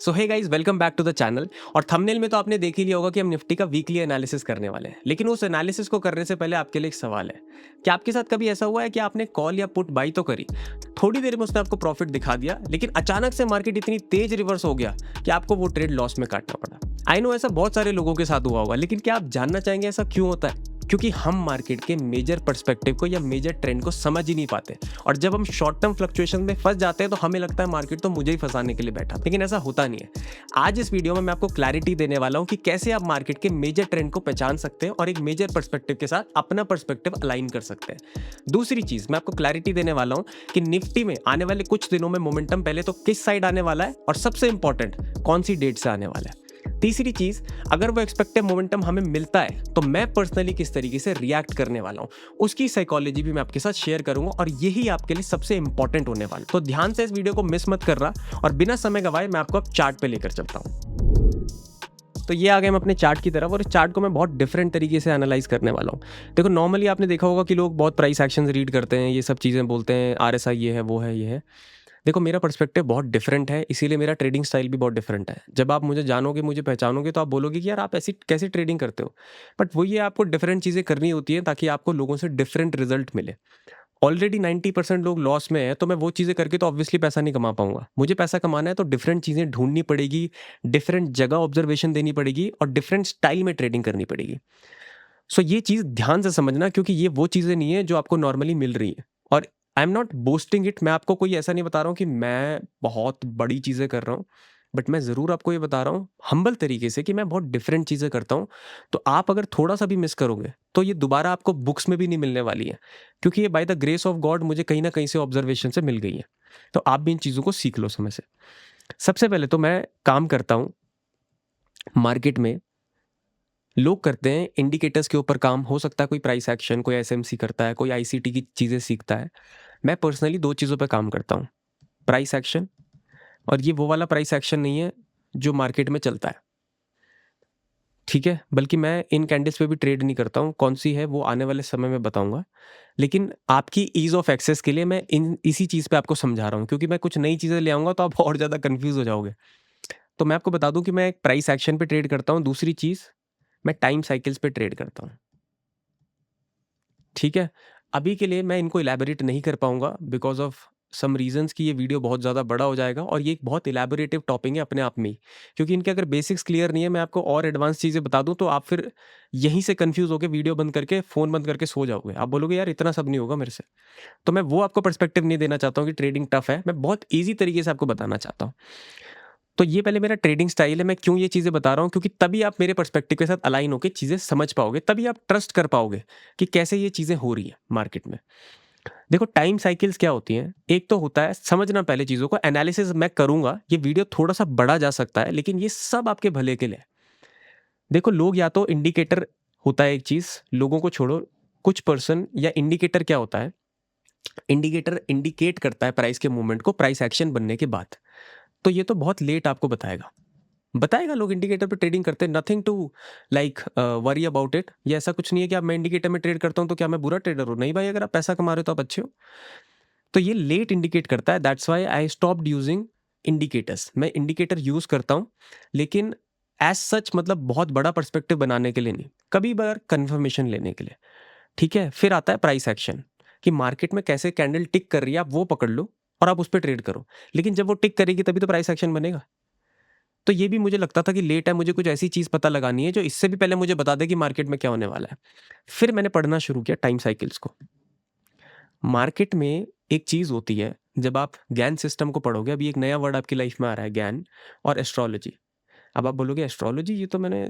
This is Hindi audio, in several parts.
So hey guys, welcome back to the channel. और थंबनेल में तो आपने देख ही लिया होगा कि हम निफ्टी का वीकली एनालिसिस करने वाले हैं। लेकिन उस एनालिसिस को करने से पहले आपके लिए एक सवाल है। क्या आपके साथ कभी ऐसा हुआ है कि आपने कॉल या पुट बाई तो करी, थोड़ी देर में उसने आपको प्रॉफिट दिखा दिया, लेकिन अचानक से मार्केट इतनी तेज रिवर्स हो गया कि आपको वो ट्रेड लॉस में काटना पड़ा? आई नो ऐसा बहुत सारे लोगों के साथ हुआ होगा, लेकिन क्या आप जानना चाहेंगे ऐसा क्यों होता है? क्योंकि हम मार्केट के मेजर पर्सपेक्टिव को या मेजर ट्रेंड को समझ ही नहीं पाते। और जब हम शॉर्ट टर्म फ्लक्चुएशन में फंस जाते हैं तो हमें लगता है मार्केट तो मुझे ही फंसाने के लिए बैठा, लेकिन ऐसा होता नहीं है। आज इस वीडियो में मैं आपको क्लैरिटी देने वाला हूं कि कैसे आप मार्केट के मेजर ट्रेंड को पहचान सकते हैं और एक मेजर पर्सपेक्टिव के साथ अपना पर्सपेक्टिव अलाइन कर सकते हैं। दूसरी चीज मैं आपको क्लैरिटी देने वाला हूं कि निफ्टी में आने वाले कुछ दिनों में मोमेंटम पहले तो किस साइड आने वाला है और सबसे इंपॉर्टेंट कौन सी डेट से आने वाला है। तीसरी चीज, अगर वो एक्सपेक्टेड मोमेंटम हमें मिलता है तो मैं पर्सनली किस तरीके से रिएक्ट करने वाला हूं, उसकी साइकोलॉजी भी मैं आपके साथ शेयर करूंगा और यही आपके लिए सबसे इंपॉर्टेंट होने वाला है। तो ध्यान से इस वीडियो को मिस मत कर रहा और बिना समय गवाए मैं आपको अब चार्ट पे लेकर चलता हूं। तो ये आ गए हम अपने चार्ट की तरफ और इस चार्ट को मैं बहुत डिफरेंट तरीके से एनालाइज करने वाला हूँ। देखो, नॉर्मली आपने देखा होगा कि लोग बहुत प्राइस एक्शंस रीड करते हैं, ये सब चीज़ें बोलते हैं, आरएसआई ये है, वो है, ये है। देखो, मेरा पर्सपेक्टिव बहुत डिफरेंट है, इसीलिए मेरा ट्रेडिंग स्टाइल भी बहुत डिफरेंट है। जब आप मुझे जानोगे, मुझे पहचानोगे, तो आप बोलोगे कि यार आप ऐसी कैसे ट्रेडिंग करते हो। बट वो ये आपको डिफरेंट चीज़ें करनी होती है ताकि आपको लोगों से डिफरेंट रिजल्ट मिले। ऑलरेडी 90% लोग लॉस में है, तो मैं वो चीज़ें करके तो ऑब्वियसली पैसा नहीं कमा पाऊंगा। मुझे पैसा कमाना है तो डिफरेंट चीज़ें ढूंढनी पड़ेगी, डिफरेंट जगह ऑब्जर्वेशन देनी पड़ेगी और डिफरेंट स्टाइल में ट्रेडिंग करनी पड़ेगी। सो ये चीज़ ध्यान से समझना, क्योंकि ये वो चीज़ें नहीं है जो आपको नॉर्मली मिल रही है। और I am not boasting it, मैं आपको कोई ऐसा नहीं बता रहा हूँ कि मैं बहुत बड़ी चीज़ें कर रहा हूँ। बट मैं ज़रूर आपको ये बता रहा हूँ हम्बल तरीके से कि मैं बहुत डिफरेंट चीज़ें करता हूँ। तो आप अगर थोड़ा सा भी मिस करोगे तो ये दोबारा आपको बुक्स में भी नहीं मिलने वाली है, क्योंकि ये by the grace of God मुझे कहीं ना कहीं से ऑब्जर्वेशन से मिल गई है। तो आप भी इन चीज़ों को सीख लो समय से। सबसे पहले तो मैं काम करता हूँ मार्केट में, लोग करते हैं इंडिकेटर्स के ऊपर काम, हो सकता है कोई प्राइस एक्शन, कोई एसएमसी करता है, कोई आईसीटी की चीज़ें सीखता है। मैं पर्सनली दो चीज़ों पे काम करता हूँ, प्राइस एक्शन, और ये वो वाला प्राइस एक्शन नहीं है जो मार्केट में चलता है, ठीक है? बल्कि मैं इन कैंडल्स पे भी ट्रेड नहीं करता हूँ, कौन सी है वो आने वाले समय में बताऊंगा। लेकिन आपकी ईज ऑफ एक्सेस के लिए मैं इसी चीज़ पे आपको समझा रहा हूँ, क्योंकि मैं कुछ नई चीज़ें ले आऊँगा तो आप और ज़्यादा कन्फ्यूज़ हो जाओगे। तो मैं आपको बता दूँ कि मैं एक प्राइस एक्शन पे ट्रेड करता हूँ। दूसरी चीज़, मैं टाइम साइकिल्स पे ट्रेड करता हूँ, ठीक है? अभी के लिए मैं इनको इलैबोरेट नहीं कर पाऊँगा बिकॉज़ ऑफ सम रीज़न्स कि ये वीडियो बहुत ज़्यादा बड़ा हो जाएगा और ये एक बहुत इलैबोरेटिव टॉपिक है अपने आप में ही। क्योंकि इनके अगर बेसिक्स क्लियर नहीं है, मैं आपको और एडवांस चीज़ें बता दूँ तो आप फिर यहीं से कन्फ्यूज़ होके वीडियो बंद करके, फ़ोन बंद करके सो जाओगे। आप बोलोगे यार इतना सब नहीं होगा मेरे से। तो मैं वो आपको पर्सपेक्टिव नहीं देना चाहता हूँ कि ट्रेडिंग टफ़ है, मैं बहुत ईज़ी तरीके से आपको बताना चाहता हूँ। तो ये पहले मेरा ट्रेडिंग स्टाइल है। मैं क्यों ये चीज़ें बता रहा हूँ, क्योंकि तभी आप मेरे पर्सपेक्टिव के साथ अलाइन होकर चीज़ें समझ पाओगे, तभी आप ट्रस्ट कर पाओगे कि कैसे ये चीज़ें हो रही हैं मार्केट में। देखो, टाइम साइकिल्स क्या होती हैं? एक तो होता है समझना पहले चीज़ों को, एनालिसिस मैं करूँगा, ये वीडियो थोड़ा-सा बड़ा जा सकता है, लेकिन ये सब आपके भले के लिए है। देखो, लोग या तो इंडिकेटर होता है एक चीज़, लोगों को छोड़ो, कुछ पर्सन या इंडिकेटर क्या होता है? इंडिकेटर इंडिकेट करता है प्राइस के मूवमेंट को प्राइस एक्शन बनने के बाद। तो ये तो बहुत लेट आपको बताएगा। बताएगा, लोग इंडिकेटर पे ट्रेडिंग करते हैं, nothing to like worry about it. ये ऐसा कुछ नहीं है कि अब मैं इंडिकेटर में ट्रेड करता हूँ तो क्या मैं बुरा ट्रेडर हूँ? नहीं भाई, अगर आप पैसा कमा रहे हो तो आप अच्छे हो। तो ये लेट इंडिकेट करता है, that's why I stopped using indicators. मैं इंडिकेटर यूज करता हूँ, लेकिन एज सच मतलब बहुत बड़ा पर्सपेक्टिव बनाने के लिए नहीं, कभी बार कंफर्मेशन लेने के लिए, ठीक है? फिर आता है प्राइस एक्शन, कि मार्केट में कैसे कैंडल टिक कर रही है, आप वो पकड़ लो और आप उस पर ट्रेड करो। लेकिन जब वो टिक करेगी तभी तो प्राइस एक्शन बनेगा। तो ये भी मुझे लगता था कि लेट है, मुझे कुछ ऐसी चीज़ पता लगानी है जो इससे भी पहले मुझे बता दे कि मार्केट में क्या होने वाला है। फिर मैंने पढ़ना शुरू किया टाइम साइकिल्स को। मार्केट में एक चीज़ होती है, जब आप ज्ञान सिस्टम को पढ़ोगे, अभी एक नया वर्ड आपकी लाइफ में आ रहा है, ज्ञान और एस्ट्रोलॉजी। अब आप बोलोगे एस्ट्रोलॉजी, ये तो मैंने,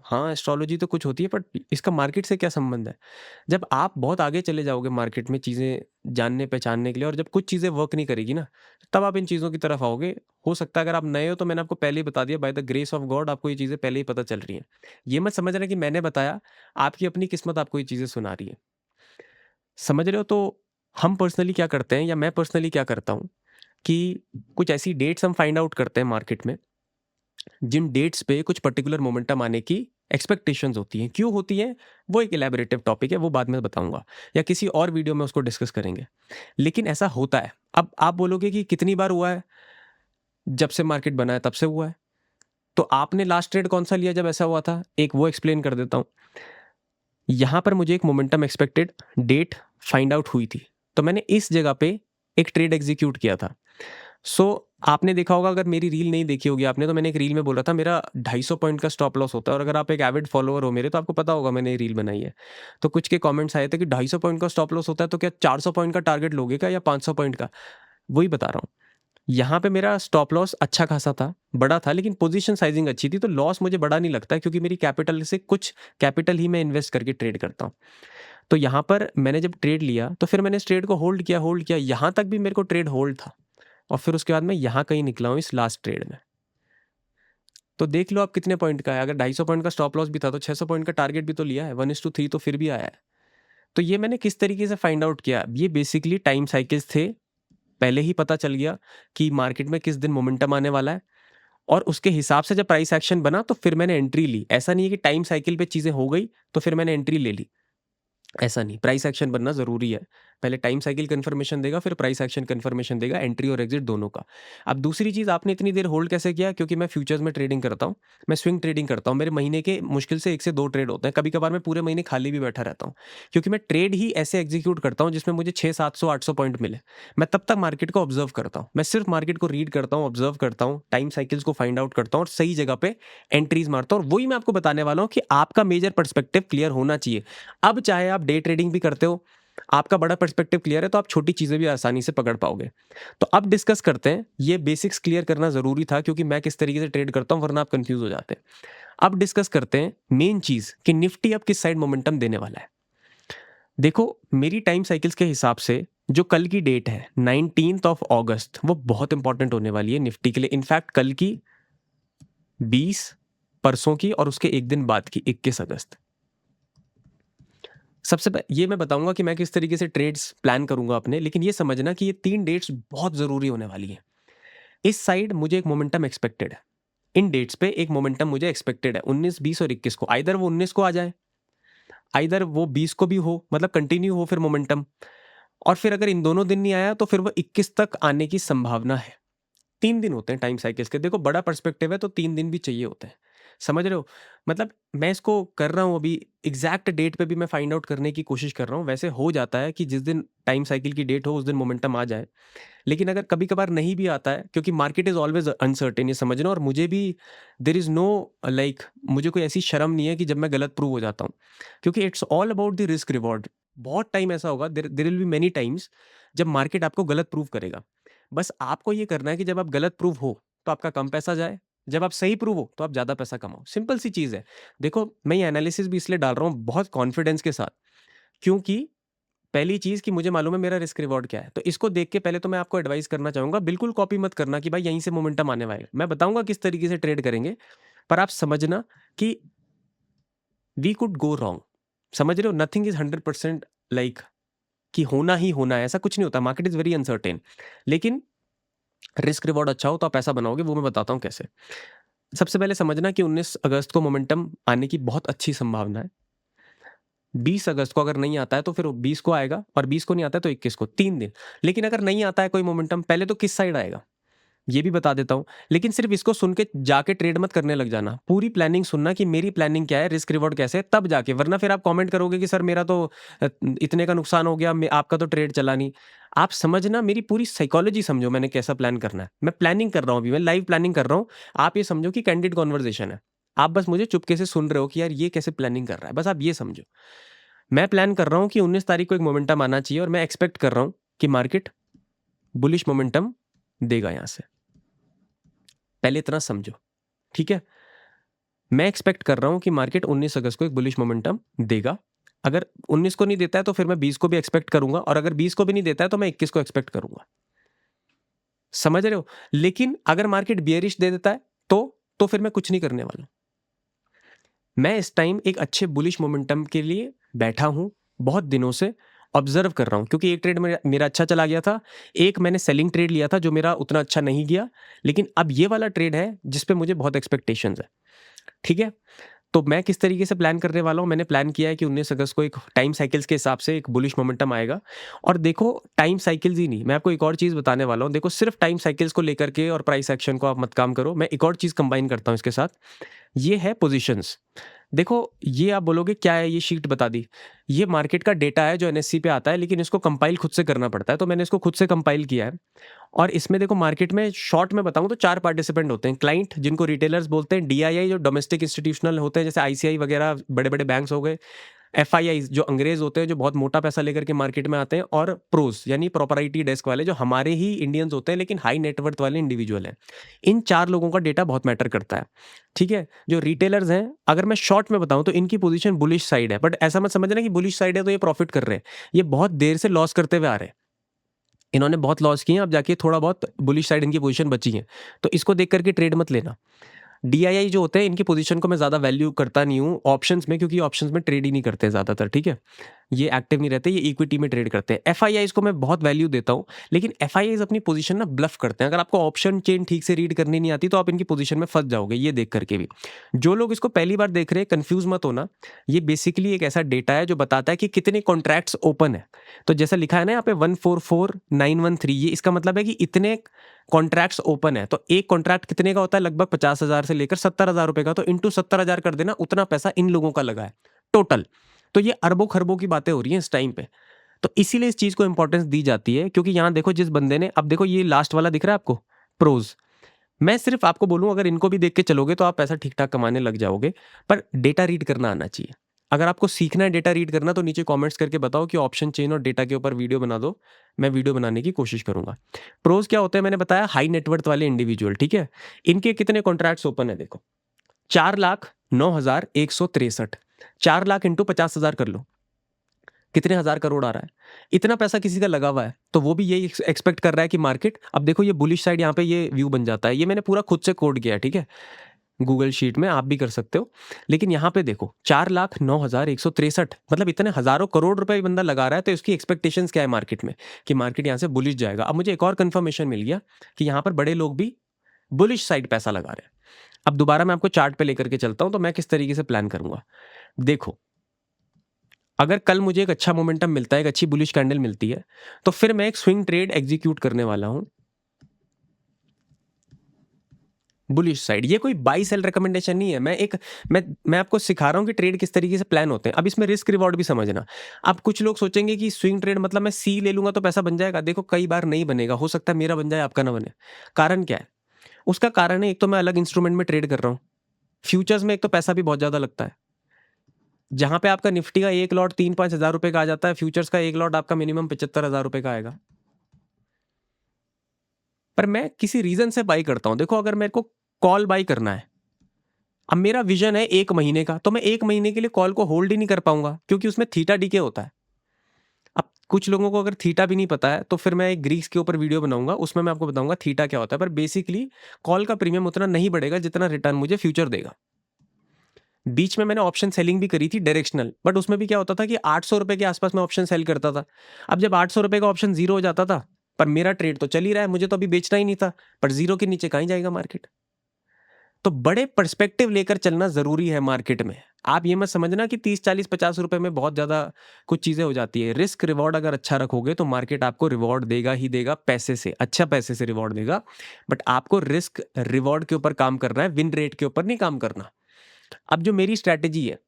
हाँ एस्ट्रोलॉजी तो कुछ होती है, बट इसका मार्केट से क्या संबंध है? जब आप बहुत आगे चले जाओगे मार्केट में चीज़ें जानने पहचानने के लिए, और जब कुछ चीज़ें वर्क नहीं करेगी ना, तब आप इन चीज़ों की तरफ आओगे। हो सकता है अगर आप नए हो तो मैंने आपको पहले ही बता दिया, by the grace of God आपको ये चीज़ें पहले ही पता चल रही हैं। ये मत समझ रहे कि मैंने बताया, आपकी अपनी किस्मत आपको ये चीज़ें सुना रही है। समझ रहे हो? तो हम पर्सनली क्या करते हैं, या मैं पर्सनली क्या करता हूँ, कि कुछ ऐसी डेट्स हम फाइंड आउट करते हैं मार्केट में, जिन डेट्स पे कुछ पर्टिकुलर मोमेंटम आने की एक्सपेक्टेशंस होती हैं। क्यों होती हैं, वो एक इलैबोरेटिव टॉपिक है, वो बाद में बताऊंगा, या किसी और वीडियो में उसको डिस्कस करेंगे। लेकिन ऐसा होता है। अब आप बोलोगे कि कितनी बार हुआ है? जब से मार्केट बना है तब से हुआ है। तो आपने लास्ट ट्रेड कौन सा लिया जब ऐसा हुआ था, एक वो एक्सप्लेन कर देता हूँ। यहाँ पर मुझे एक momentum expected date find out हुई थी, तो मैंने इस जगह पे एक ट्रेड एग्जीक्यूट किया था। सो आपने देखा होगा, अगर मेरी रील नहीं देखी होगी आपने, तो मैंने एक रील में बोला था मेरा 250 पॉइंट का स्टॉप लॉस होता है। और अगर आप एक एविड फॉलोअर हो मेरे, तो आपको पता होगा मैंने ये रील बनाई है। तो कुछ के कमेंट्स आए थे कि 250 पॉइंट का स्टॉप लॉस होता है, तो क्या 400 पॉइंट का टारगेट लोगे क्या, या 500 पॉइंट का? वही बता रहा हूँ। यहाँ पे मेरा स्टॉप लॉस अच्छा खासा था, बड़ा था, लेकिन पोजीशन साइजिंग अच्छी थी, तो लॉस मुझे बड़ा नहीं लगता है, क्योंकि मेरी कैपिटल से कुछ कैपिटल ही मैं इन्वेस्ट करके ट्रेड करता हूँ। तो यहाँ पर मैंने जब ट्रेड लिया, तो फिर मैंने इस ट्रेड को होल्ड किया, यहाँ तक भी मेरे को ट्रेड होल्ड था, और फिर उसके बाद मैं यहाँ कहीं निकला हूँ इस लास्ट ट्रेड में। तो देख लो आप कितने पॉइंट का है। अगर 250 पॉइंट का स्टॉप लॉस भी था, तो 600 पॉइंट का टारगेट भी तो लिया है, 1:3 तो फिर भी आया है। तो ये मैंने किस तरीके से फाइंड आउट किया, ये बेसिकली टाइम साइकिल्स थे। पहले ही पता चल गया कि मार्केट में किस दिन मोमेंटम आने वाला है, और उसके हिसाब से जब प्राइस एक्शन बना, तो फिर मैंने एंट्री ली। ऐसा नहीं है कि टाइम साइकिल पे चीज़ें हो गई तो फिर मैंने एंट्री ले ली, ऐसा नहीं। प्राइस एक्शन बनना ज़रूरी है। पहले टाइम साइकिल कन्फर्मेशन देगा, फिर प्राइस एक्शन कन्फर्मेशन देगा, एंट्री और एग्जिट दोनों का। अब दूसरी चीज़, आपने इतनी देर होल्ड कैसे किया? क्योंकि मैं फ्यूचर्स में ट्रेडिंग करता हूँ, मैं स्विंग ट्रेडिंग करता हूँ। मेरे महीने के मुश्किल से 1 से 2 ट्रेड होते हैं, कभी कभार मैं पूरे महीने खाली भी बैठा रहता हूँ, क्योंकि मैं ट्रेड ही ऐसे एग्जीक्यूट करता हूँ जिसमें मुझे 600-700-800 पॉइंट मिले। मैं तब तक मार्केट को ऑब्जर्व करता हूँ, मैं सिर्फ मार्केट को रीड करता हूँ, ऑब्जर्व करता हूँ, टाइम साइकिल्स को फाइंड आउट करता हूँ, और सही जगह पे एंट्रीज मारता हूँ। और वही मैं आपको बताने वाला हूँ कि आपका मेजर पर्सपेक्टिव क्लियर होना चाहिए। अब चाहे आप डे ट्रेडिंग भी करते हो, आपका बड़ा पर्सपेक्टिव क्लियर है, तो आप छोटी चीज़ें भी आसानी से पकड़ पाओगे। तो अब डिस्कस करते हैं, ये बेसिक्स क्लियर करना ज़रूरी था, क्योंकि मैं किस तरीके से ट्रेड करता हूँ, वरना आप कंफ्यूज हो जाते हैं। अब डिस्कस करते हैं मेन चीज़ कि निफ्टी अब किस साइड मोमेंटम देने वाला है। देखो, मेरी टाइम साइकिल्स के हिसाब से जो कल की डेट है 19th ऑफ अगस्त, वो बहुत इंपॉर्टेंट होने वाली है निफ्टी के लिए। इनफैक्ट कल की, 20, परसों की, और उसके एक दिन बाद की 21 अगस्त। सबसे ये मैं बताऊंगा कि मैं किस तरीके से ट्रेड्स प्लान करूंगा अपने, लेकिन ये समझना कि ये 3 डेट्स बहुत ज़रूरी होने वाली हैं। इस साइड मुझे एक मोमेंटम एक्सपेक्टेड है, इन डेट्स पे एक मोमेंटम मुझे एक्सपेक्टेड है, 19, 20 और 21 को। आइदर वो 19 को आ जाए, आइदर वो 20 को भी हो, मतलब कंटिन्यू हो फिर मोमेंटम। और फिर अगर इन दोनों दिन नहीं आया, तो फिर वो 21 तक आने की संभावना है। 3 दिन होते हैं टाइम साइकिल्स के। देखो, बड़ा पर्सपेक्टिव है तो 3 दिन भी चाहिए होते हैं, समझ रहे हो? मतलब मैं इसको कर रहा हूँ अभी, एग्जैक्ट डेट पे भी मैं फाइंड आउट करने की कोशिश कर रहा हूँ। वैसे हो जाता है कि जिस दिन टाइम साइकिल की डेट हो, उस दिन मोमेंटम आ जाए। लेकिन अगर कभी कभार नहीं भी आता है, क्योंकि मार्केट इज ऑलवेज अनसर्टेन, ये समझना। और मुझे भी देर इज नो लाइक, मुझे कोई ऐसी शर्म नहीं है कि जब मैं गलत प्रूव हो जाता हूँ, क्योंकि it's all about the risk reward. बहुत टाइम ऐसा होगा, there will be many times जब मार्केट आपको गलत प्रूव करेगा। बस आपको ये करना है कि जब आप गलत प्रूव हो तो आपका कम पैसा जाए, जब आप सही प्रूव हो तो आप ज़्यादा पैसा कमाओ। सिंपल सी चीज़ है। देखो, मैं ये एनालिसिस भी इसलिए डाल रहा हूँ बहुत कॉन्फिडेंस के साथ, क्योंकि पहली चीज़ कि मुझे मालूम है मेरा रिस्क रिवॉर्ड क्या है। तो इसको देख के पहले तो मैं आपको एडवाइस करना चाहूँगा, बिल्कुल कॉपी मत करना कि भाई यहीं से मोमेंटम आने वाला है। मैं बताऊँगा किस तरीके से ट्रेड करेंगे, पर आप समझना कि वी कुड गो रॉन्ग। समझ रहे हो? नथिंग इज़ 100% लाइक कि होना ही होना है, ऐसा कुछ नहीं होता। मार्केट इज़ वेरी अनसर्टेन, लेकिन रिस्क रिवॉर्ड अच्छा हो तो आप पैसा बनाओगे, वो मैं बताता हूँ कैसे। सबसे पहले समझना कि 19 अगस्त को मोमेंटम आने की बहुत अच्छी संभावना है। 20 अगस्त को अगर नहीं आता है तो फिर 20 को आएगा, और 20 को नहीं आता है तो 21 को, 3 दिन। लेकिन अगर नहीं आता है कोई मोमेंटम, पहले तो किस साइड आएगा ये भी बता देता हूँ। लेकिन सिर्फ इसको सुन के जाके ट्रेड मत करने लग जाना, पूरी प्लानिंग सुनना कि मेरी प्लानिंग क्या है, रिस्क रिवॉर्ड कैसे है, तब जाके। वरना फिर आप कमेंट करोगे कि सर मेरा तो इतने का नुकसान हो गया, आपका तो ट्रेड चला नहीं। आप समझना, मेरी पूरी साइकोलॉजी समझो, मैंने कैसा प्लान करना है। मैं प्लानिंग कर रहा हूँ अभी, मैं लाइव प्लानिंग कर रहा हूँ। आप ये समझो कि कैंडिड कॉन्वर्जेशन है, आप बस मुझे चुपके से सुन रहे हो कि यार ये कैसे प्लानिंग कर रहा है, बस आप ये समझो। मैं प्लान कर रहा हूँ कि 19 तारीख को एक मोमेंटम आना चाहिए, और मैं एक्सपेक्ट कर रहा हूँ कि मार्केट बुलिश मोमेंटम देगा यहाँ से। पहले इतना समझो, ठीक है? मैं एक्सपेक्ट कर रहा हूँ कि मार्केट 19 अगस्त को एक बुलिश मोमेंटम देगा। अगर 19 को नहीं देता है तो फिर मैं 20 को भी एक्सपेक्ट करूंगा, और अगर 20 को भी नहीं देता है तो मैं 21 को एक्सपेक्ट करूंगा। समझ रहे हो? लेकिन अगर मार्केट बियरिश दे देता है तो फिर मैं कुछ नहीं करने वाला। मैं इस टाइम एक अच्छे बुलिश मोमेंटम के लिए बैठा हूं, बहुत दिनों से ऑब्जर्व कर रहा हूं, क्योंकि एक ट्रेड मेरा अच्छा चला गया था, एक मैंने सेलिंग ट्रेड लिया था जो मेरा उतना अच्छा नहीं गया, लेकिन अब ये वाला ट्रेड है जिस पे मुझे बहुत एक्सपेक्टेशंस है, ठीक है? तो मैं किस तरीके से प्लान करने वाला हूँ, मैंने प्लान किया है कि 19 अगस्त को एक टाइम साइकिल्स के हिसाब से एक बुलिश मोमेंटम आएगा। और देखो टाइम साइकिल्स ही नहीं, मैं आपको एक और चीज़ बताने वाला हूँ। देखो सिर्फ टाइम साइकिल्स को लेकर के और प्राइस एक्शन को आप मत काम करो, मैं एक और चीज़ कंबाइन करता हूँ इसके साथ, ये है पोजीशंस। देखो ये आप बोलोगे क्या है, ये शीट बता दी, ये मार्केट का डेटा है जो एनएससी पे आता है, लेकिन इसको कंपाइल खुद से करना पड़ता है, तो मैंने इसको खुद से कंपाइल किया है। और इसमें देखो मार्केट में शॉर्ट में बताऊं तो 4 पार्टिसिपेंट होते हैं। क्लाइंट जिनको रिटेलर्स बोलते हैं, डीआईआई जो डोमेस्टिक इंस्टीट्यूशनल होते हैं जैसे आईसीआई वगैरह बड़े बड़े बैंक्स हो गए, एफआईआई जो अंग्रेज होते हैं जो बहुत मोटा पैसा लेकर के मार्केट में आते हैं, और प्रोस यानी प्रॉपराइटी डेस्क वाले जो हमारे ही इंडियंस होते हैं लेकिन हाई नेटवर्थ वाले इंडिविजुअल हैं। इन 4 लोगों का डेटा बहुत मैटर करता है, ठीक है। जो रिटेलर्स हैं, अगर मैं शॉर्ट में बताऊं तो इनकी पोजीशन बुलिश साइड है, बट ऐसा मत समझना कि बुलिश साइड है तो ये प्रॉफिट कर रहे हैं, ये बहुत देर से लॉस करते हुए आ रहे हैं। इन्होंने बहुत लॉस किए हैं, अब जाके थोड़ा बहुत बुलिश साइड इनकी पोजीशन बची है, तो इसको देख करके ट्रेड मत लेना। डीआईआई जो होते हैं इनकी पोजीशन को मैं ज़्यादा वैल्यू करता नहीं हूँ ऑप्शंस में, क्योंकि ऑप्शंस में ट्रेड ही नहीं करते ज़्यादातर, ठीक है। ये एक्टिव नहीं रहते, ये इक्विटी में ट्रेड करते हैं। एफआईआईज को मैं बहुत वैल्यू देता हूँ, लेकिन एफआईआईज अपनी पोजीशन ना ब्लफ करते हैं। अगर आपको ऑप्शन चेन ठीक से रीड करनी नहीं आती तो आप इनकी पोजीशन में फंस जाओगे, ये देख करके भी। जो लोग इसको पहली बार देख रहे हैं, कंफ्यूज मत होना। ये बेसिकली एक ऐसा डेटा है जो बताता है कि कितने कॉन्ट्रैक्ट्स ओपन है। तो जैसा लिखा है ना यहाँ पे 144913, ये इसका मतलब है कि इतने कॉन्ट्रैक्ट्स ओपन है। तो एक कॉन्ट्रैक्ट कितने का होता है, लगभग 50,000 से लेकर 70,000 रुपए का, तो इंटू 70,000 कर देना, उतना पैसा इन लोगों का लगा है टोटल। तो ये अरबों खरबों की बातें हो रही हैं इस टाइम पे। तो इसीलिए इस चीज को इंपॉर्टेंस दी जाती है, क्योंकि यहाँ देखो जिस बंदे ने, अब देखो ये लास्ट वाला दिख रहा है आपको, प्रोज। मैं सिर्फ आपको बोलूं अगर इनको भी देख के चलोगे तो आप पैसा ठीक ठाक कमाने लग जाओगे, पर डेटा रीड करना आना चाहिए। अगर आपको सीखना है डेटा रीड करना तो नीचे कमेंट्स करके बताओ कि ऑप्शन चेन और डेटा के ऊपर वीडियो बना दो, मैं वीडियो बनाने की कोशिश करूंगा। प्रोज क्या होते हैं मैंने बताया, हाई नेटवर्थ वाले इंडिविजुअल, ठीक है। इनके कितने कॉन्ट्रैक्ट्स ओपन है देखो, 4,09,163। 4 लाख इंटू 50,000 कर लो, कितने हजार करोड़ आ रहा है। इतना पैसा किसी का लगा हुआ है, तो वो भी यही एक्सपेक्ट कर रहा है कि मार्केट, अब देखो ये बुलिश साइड यहाँ पे ये व्यू बन जाता है। ये मैंने पूरा खुद से कोड किया है, ठीक है, गूगल शीट में, आप भी कर सकते हो। लेकिन यहाँ पे देखो 4,09,163, मतलब इतने हजारों करोड़ रुपए बंदा लगा रहा है, तो इसकी एक्सपेक्टेशंस क्या है मार्केट में, कि मार्केट यहाँ से बुलिश जाएगा। अब मुझे एक और कंफर्मेशन मिल गया कि यहाँ पर बड़े लोग भी बुलिश साइड पैसा लगा रहे हैं। अब दोबारा मैं आपको चार्ट पे लेकर के चलता हूं, तो मैं किस तरीके से प्लान करूंगा। देखो अगर कल मुझे एक अच्छा मोमेंटम मिलता है, एक अच्छी बुलिश कैंडल मिलती है, तो फिर मैं एक स्विंग ट्रेड एग्जीक्यूट करने वाला हूं बुलिश साइड। ये कोई बाई सेल रिकमेंडेशन नहीं है, मैं आपको सिखा रहा हूं कि ट्रेड किस तरीके से प्लान होते हैं। अब इसमें रिस्क रिवॉर्ड भी समझना। अब कुछ लोग सोचेंगे कि स्विंग ट्रेड मतलब मैं सी ले लूंगा तो पैसा बन जाएगा। देखो कई बार नहीं बनेगा, हो सकता है मेरा बन जाए आपका ना बने। कारण क्या है, उसका कारण है एक तो मैं अलग इंस्ट्रूमेंट में ट्रेड कर रहा हूँ। फ्यूचर्स में एक तो पैसा भी बहुत ज्यादा लगता है। जहां पे आपका निफ्टी का एक लॉट 3-5 हजार रुपए का आ जाता है, फ्यूचर्स का एक लॉट आपका मिनिमम 75,000 रुपए का आएगा। पर मैं किसी रीजन से बाई करता हूं। देखो अगर मेरे को कॉल बाई करना है, अब मेरा विजन है 1 महीने का, तो मैं 1 महीने के लिए कॉल को होल्ड ही नहीं कर पाऊंगा, क्योंकि उसमें थीटा डीके होता है। अब कुछ लोगों को अगर थीटा भी नहीं पता है तो फिर मैं एक ग्रीक्स के ऊपर वीडियो बनाऊंगा, उसमें मैं आपको बताऊंगा थीटा क्या होता है। पर बेसिकली कॉल का प्रीमियम उतना नहीं बढ़ेगा जितना रिटर्न मुझे फ्यूचर देगा। बीच में मैंने ऑप्शन सेलिंग भी करी थी डायरेक्शनल, बट उसमें भी क्या होता था कि 800 रुपए के आसपास मैं ऑप्शन सेल करता था। अब जब 800 रुपए का ऑप्शन जीरो हो जाता था, पर मेरा ट्रेड तो चल ही रहा है, मुझे तो अभी बेचना ही नहीं था, पर जीरो के नीचे कहीं जाएगा मार्केट। तो बड़े पर्सपेक्टिव लेकर चलना जरूरी है मार्केट में। आप ये मत समझना कि 30, 40, 50 रुपए में बहुत ज्यादा कुछ चीजें हो जाती है। रिस्क रिवॉर्ड अगर अच्छा रखोगे तो मार्केट आपको रिवॉर्ड देगा ही देगा, पैसे से, अच्छा पैसे से रिवॉर्ड देगा। बट आपको रिस्क रिवॉर्ड के ऊपर काम करना है, विन रेट के ऊपर नहीं काम करना। अब जो मेरी स्ट्रैटेजी है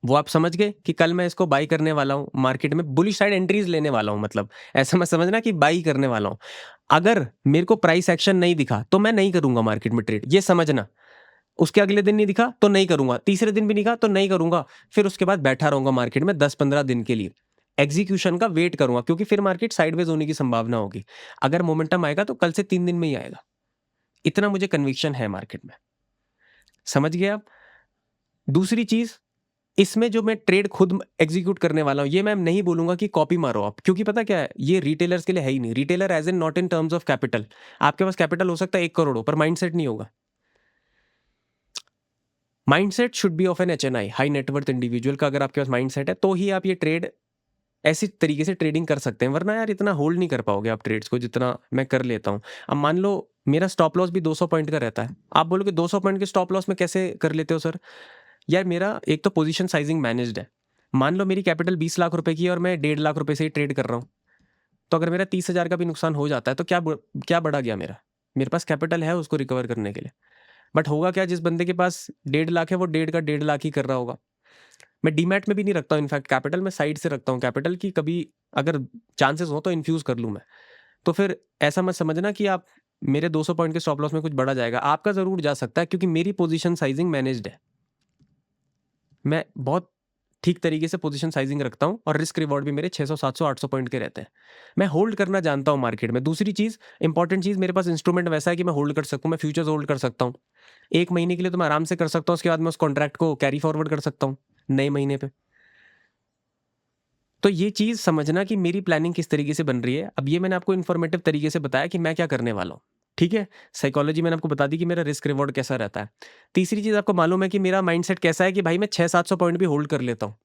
वो आप समझ गए कि कल मैं इसको बाई करने वाला हूं, मार्केट में बुलिश साइड एंट्रीज लेने वाला हूं। मतलब ऐसा मत समझना कि बाई करने वाला हूं। अगर मेरे को प्राइस एक्शन नहीं दिखा तो मैं नहीं करूंगा मार्केट में ट्रेड, ये समझना। उसके अगले दिन नहीं दिखा तो नहीं करूंगा, तीसरे दिन भी नहीं दिखा तो नहीं करूंगा, फिर उसके बाद बैठा रहूंगा मार्केट में 10-15 दिन के लिए, एग्जीक्यूशन का वेट करूंगा, क्योंकि फिर मार्केट साइडवेज होने की संभावना होगी। अगर मोमेंटम आएगा तो कल से 3 दिन में ही आएगा, इतना मुझे कन्विक्शन है मार्केट में। समझ गए आप। दूसरी चीज, इसमें जो मैं ट्रेड खुद एग्जीक्यूट करने वाला हूं, ये मैं नहीं बोलूंगा कि कॉपी मारो आप, क्योंकि पता क्या है, ये रिटेलर्स के लिए है ही नहीं। Retailer as in not in terms of capital, आपके पास कैपिटल हो सकता है 1 करोड़ हो, पर माइंडसेट नहीं होगा। Mindset should be of an HNI, high net worth individual का। अगर आपके पास माइंडसेट है तो ही आप ये ट्रेड ऐसी तरीके से ट्रेडिंग कर सकते हैं, वरना यार इतना होल्ड नहीं कर पाओगे आप ट्रेड्स को जितना मैं कर लेता हूँ। अब मान लो मेरा स्टॉप लॉस भी 200 पॉइंट का रहता है। आप बोलोगे 200 पॉइंट के स्टॉप लॉस में कैसे कर लेते हो सर? यार मेरा एक तो पोजीशन साइजिंग मैनेज्ड है। मान लो मेरी कैपिटल 20 लाख रुपए की है और मैं 1.5 लाख रुपए से ही ट्रेड कर रहा हूँ, तो अगर मेरा 30,000 का भी नुकसान हो जाता है तो क्या बढ़ा गया मेरा? मेरे पास कैपिटल है उसको रिकवर करने के लिए। बट होगा क्या, जिस बंदे के पास 1.5 लाख है वो 1.5 ही कर रहा होगा। मैं डीमैट में भी नहीं रखता हूँ, इनफैक्ट कैपिटल मैं साइड से रखता हूँ कैपिटल की, कभी अगर चांसेस हो तो इन्फ्यूज कर लूँ मैं। तो फिर ऐसा मत समझना कि आप मेरे 200 पॉइंट के स्टॉप लॉस में कुछ बढ़ा जाएगा, आपका जरूर जा सकता है, क्योंकि मेरी पोजीशन साइजिंग मैनेज्ड है। मैं बहुत ठीक तरीके से पोजीशन साइजिंग रखता हूँ और रिस्क रिवॉर्ड भी मेरे 600 700 800 पॉइंट के रहते हैं। मैं होल्ड करना जानता हूँ मार्केट में। दूसरी चीज़, इंपॉर्टेंट चीज़, मेरे पास इंस्ट्रूमेंट वैसा है कि मैं होल्ड कर सकूँ। मैं फ्यूचर्स होल्ड कर सकता हूँ 1 महीने के लिए, तो मैं आराम से कर सकता हूँ। उसके बाद मैं उस कॉन्ट्रैक्ट को कैरी फॉरवर्ड कर सकता हूँ नए महीने पे। तो ये चीज़ समझना कि मेरी प्लानिंग किस तरीके से बन रही है। अब ये मैंने आपको इन्फॉर्मेटिव तरीके से बताया कि मैं क्या करने वाला हूँ, ठीक है? साइकोलॉजी मैंने आपको बता दी कि मेरा रिस्क रिवॉर्ड कैसा रहता है। तीसरी चीज़ आपको मालूम है कि मेरा माइंडसेट कैसा है कि भाई मैं 600-700 पॉइंट भी होल्ड कर लेता हूँ।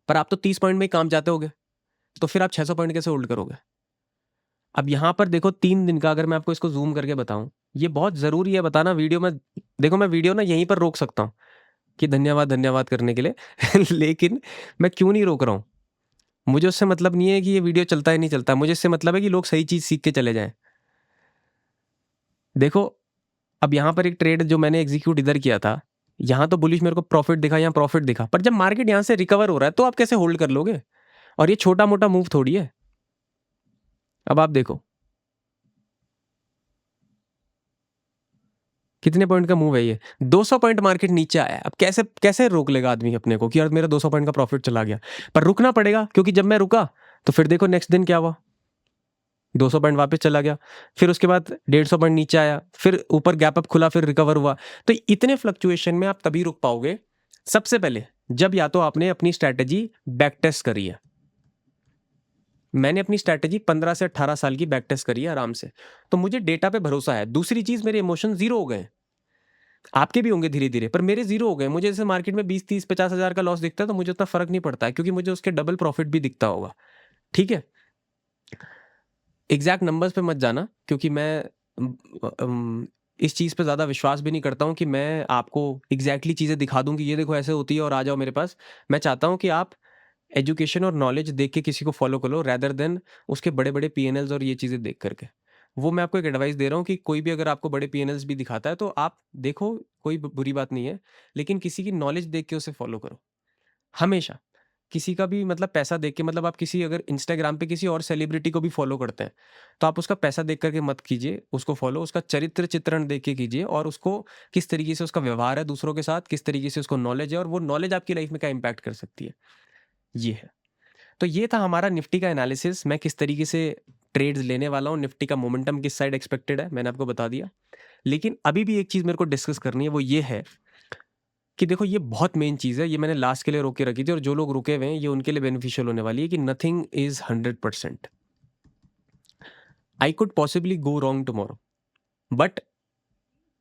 पर आप तो 30 पॉइंट में ही काम जाते होगे, तो फिर आप 600 पॉइंट कैसे होल्ड करोगे? अब यहाँ पर देखो 3 दिन का अगर मैं आपको इसको ज़ूम करके बताऊँ, ये बहुत ज़रूरी है बताना वीडियो में। देखो मैं वीडियो ना यहीं पर रोक सकता हूँ कि धन्यवाद, धन्यवाद करने के लिए लेकिन मैं क्यों नहीं रोक रहा हूँ? मुझे उससे मतलब नहीं है कि ये वीडियो चलता है नहीं चलता, मुझे इससे मतलब है कि लोग सही चीज़ सीख के चले जाएँ। देखो, अब यहाँ पर एक ट्रेड जो मैंने एग्ज़ीक्यूट इधर किया था, यहाँ तो बुलिश मेरे को प्रॉफ़िट दिखा, यहाँ प्रॉफ़िट दिखा, पर जब मार्केट यहाँ से रिकवर हो रहा है, तो आप कैसे होल्ड कर लोगे? और ये छोटा-मोटा मूव थोड़ी है। अब आप देखो, कितने पॉइंट का मूव है ये? 200 पॉइंट मार्केट नीचे आया है। अब कैसे कैसे रोक लेगा आदमी अपने को कि यार मेरा 200 पॉइंट का प्रॉफ़िट चला गया? पर रुकना पड़ेगा, क्योंकि जब मैं रुका, तो फिर देखो नेक्स्ट दिन क्या हुआ? 200 पॉइंट वापस चला गया, फिर उसके बाद 150 पॉइंट नीचे आया, फिर ऊपर गैप अप खुला, फिर रिकवर हुआ। तो इतने फ्लक्चुएशन में आप तभी रुक पाओगे, सबसे पहले जब या तो आपने अपनी स्ट्रैटेजी बैक टेस्ट करी है। मैंने अपनी स्ट्रैटेजी 15 से 18 साल की बैक टेस्ट करी है आराम से, तो मुझे डेटा पे भरोसा है। दूसरी चीज, मेरे इमोशन जीरो हो गए। आपके भी होंगे धीरे धीरे, पर मेरे जीरो हो गए। मुझे जैसे मार्केट में 20 30 50 हजार का लॉस दिखता है, तो मुझे उतना फर्क नहीं पड़ता है, क्योंकि मुझे उसके डबल प्रॉफिट भी दिखता होगा। ठीक है, एग्जैक्ट नंबर्स पे मत जाना, क्योंकि मैं इस चीज़ पे ज़्यादा विश्वास भी नहीं करता हूँ कि मैं आपको एग्जैक्टली चीज़ें दिखा दूँ कि ये देखो ऐसे होती है और आ जाओ मेरे पास। मैं चाहता हूँ कि आप एजुकेशन और नॉलेज देख के किसी को फॉलो करो, रैदर देन उसके बड़े बड़े पीएनएल्स और ये चीज़ें देख करके। वो मैं आपको एक एडवाइस दे रहा हूँ कि कोई भी अगर आपको बड़े पीएनएल्स भी दिखाता है तो आप देखो, कोई बुरी बात नहीं है, लेकिन किसी की नॉलेज देख के उसे फॉलो करो हमेशा। किसी का भी मतलब पैसा देख के, मतलब आप किसी अगर इंस्टाग्राम पे किसी और सेलिब्रिटी को भी फॉलो करते हैं, तो आप उसका पैसा देख करके मत कीजिए उसको फॉलो। उसका चरित्र चित्रण देख के कीजिए, और उसको किस तरीके से उसका व्यवहार है दूसरों के साथ, किस तरीके से उसको नॉलेज है, और वो नॉलेज आपकी लाइफ में क्या इम्पैक्ट कर सकती है, ये है। तो ये था हमारा निफ्टी का एनालिसिस। मैं किस तरीके से ट्रेड्स लेने वाला हूँ, निफ्टी का मोमेंटम किस साइड एक्सपेक्टेड है, मैंने आपको बता दिया। लेकिन अभी भी एक चीज़ मेरे को डिस्कस करनी है, वो ये है कि देखो ये बहुत मेन चीज़ है, ये मैंने लास्ट के लिए रोक के रखी थी, और जो लोग रुके हुए हैं ये उनके लिए बेनिफिशियल होने वाली है कि nothing is 100%। I could possibly go wrong tomorrow, but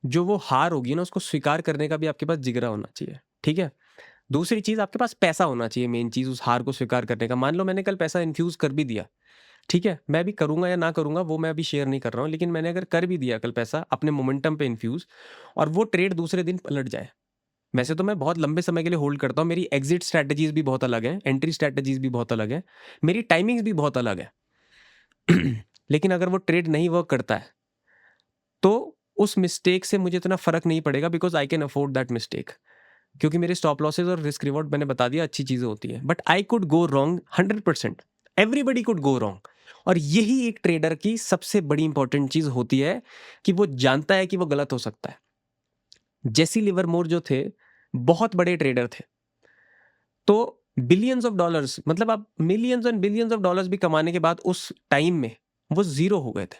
जो वो हार होगी ना, उसको स्वीकार करने का भी आपके पास जिगरा होना चाहिए। ठीक है, दूसरी चीज़, आपके पास पैसा होना चाहिए, मेन चीज़ उस हार को स्वीकार करने का। मान लो मैंने कल पैसा इन्फ्यूज कर भी दिया, ठीक है, मैं भी करूंगा या ना करूंगा वो मैं अभी शेयर नहीं कर रहा हूँ, लेकिन मैंने अगर कर भी दिया कल पैसा अपने मोमेंटम पे इन्फ्यूज, और वो ट्रेड दूसरे दिन पलट जाए। वैसे तो मैं बहुत लंबे समय के लिए होल्ड करता हूँ, मेरी एग्जिट स्ट्रैटेजीज भी बहुत अलग हैं, एंट्री स्ट्रैटेजीज भी बहुत अलग है, मेरी टाइमिंग्स भी बहुत अलग है लेकिन अगर वो ट्रेड नहीं वर्क करता है तो उस मिस्टेक से मुझे इतना फर्क नहीं पड़ेगा, because I can afford that mistake, क्योंकि मेरे स्टॉप लॉसेज और रिस्क रिवॉर्ड मैंने बता दिया अच्छी चीजें होती है। But I could go wrong 100%, everybody could go wrong. और यही एक ट्रेडर की सबसे बड़ी इंपॉर्टेंट चीज होती है कि वो जानता है कि वो गलत हो सकता है। जेसी लिवरमोर जो थे, बहुत बड़े ट्रेडर थे, तो बिलियंस ऑफ डॉलर्स, मतलब आप millions and billions of dollars भी कमाने के बाद उस टाइम में वो जीरो हो गए थे।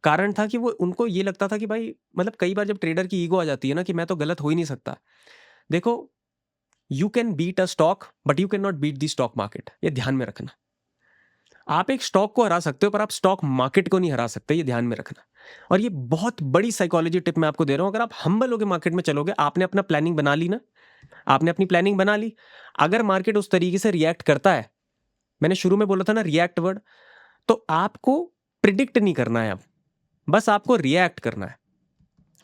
कारण था कि वो, उनको ये लगता था कि भाई, मतलब कई बार जब ट्रेडर की ईगो आ जाती है ना कि मैं तो गलत हो ही नहीं सकता। देखो, you can beat a stock but you can not beat the stock market, ये ध्यान में रखना। आप एक स्टॉक को हरा सकते हो पर आप स्टॉक मार्केट को नहीं हरा सकते, ये ध्यान में रखना। और ये बहुत बड़ी साइकोलॉजी टिप मैं आपको दे रहा हूं। अगर आप हम्बल होकर मार्केट में चलोगे, आपने अपना प्लानिंग बना ली ना, आपने अपनी प्लानिंग बना ली, अगर मार्केट उस तरीके से रिएक्ट करता है मैंने शुरू में बोला था ना रिएक्ट वर्ड, तो आपको प्रिडिक्ट नहीं करना है अब, बस आपको रिएक्ट करना है।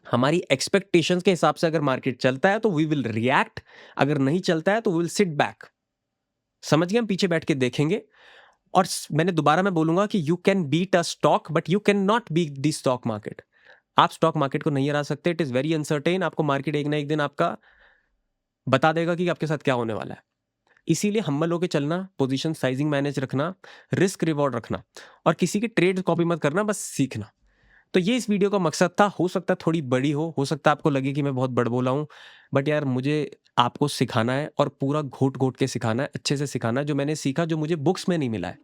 हमारी एक्सपेक्टेशंस के हिसाब से अगर मार्केट चलता है तो वी विल रिएक्ट, अगर नहीं चलता है तो वी विल सिट बैक। समझ गए? हम पीछे बैठ के देखेंगे। और मैंने दोबारा मैं बोलूंगा कि you can beat a stock but you can not beat the stock market. आप स्टॉक मार्केट को नहीं हरा सकते, इट इज वेरी अनसर्टेन। आपको मार्केट एक ना एक दिन आपका बता देगा कि आपके साथ क्या होने वाला है। इसीलिए हम्बल होकर चलना, पोजीशन साइजिंग मैनेज रखना, रिस्क रिवॉर्ड रखना, और किसी की ट्रेड कॉपी मत करना, बस सीखना। तो ये इस वीडियो का मकसद था। हो सकता है थोड़ी बड़ी हो सकता है आपको लगे कि मैं बहुत बड़ बोला हूँ, बट यार मुझे आपको सिखाना है और पूरा घोट घोट के सिखाना है, अच्छे से सिखाना है। जो मैंने सीखा, जो मुझे बुक्स में नहीं मिला है,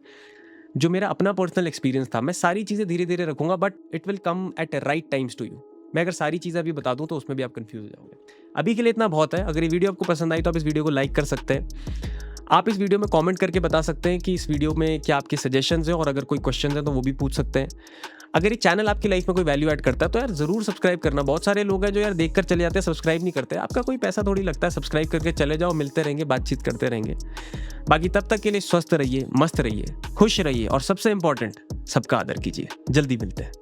जो मेरा अपना पर्सनल एक्सपीरियंस था, मैं सारी चीज़ें धीरे धीरे रखूंगा, but it will come at right times to you. मैं अगर सारी चीज़ें अभी बता दूं तो उसमें भी आप कंफ्यूज हो जाओगे। अभी के लिए इतना बहुत है। अगर ये वीडियो आपको पसंद आई तो आप इस वीडियो को लाइक कर सकते हैं। आप इस वीडियो में कमेंट करके बता सकते हैं कि इस वीडियो में क्या आपके सजेशंस हैं, और अगर कोई क्वेश्चन है तो वो भी पूछ सकते हैं। अगर ये चैनल आपकी लाइफ में कोई वैल्यू ऐड करता है तो यार ज़रूर सब्सक्राइब करना। बहुत सारे लोग हैं जो यार देखकर चले जाते हैं, सब्सक्राइब नहीं करते। आपका कोई पैसा थोड़ी लगता है, सब्सक्राइब करके चले जाओ, मिलते रहेंगे, बातचीत करते रहेंगे। बाकी तब तक के लिए स्वस्थ रहिए, मस्त रहिए, खुश रहिए, और सबसे इंपॉर्टेंट, सबका आदर कीजिए। जल्दी मिलते हैं।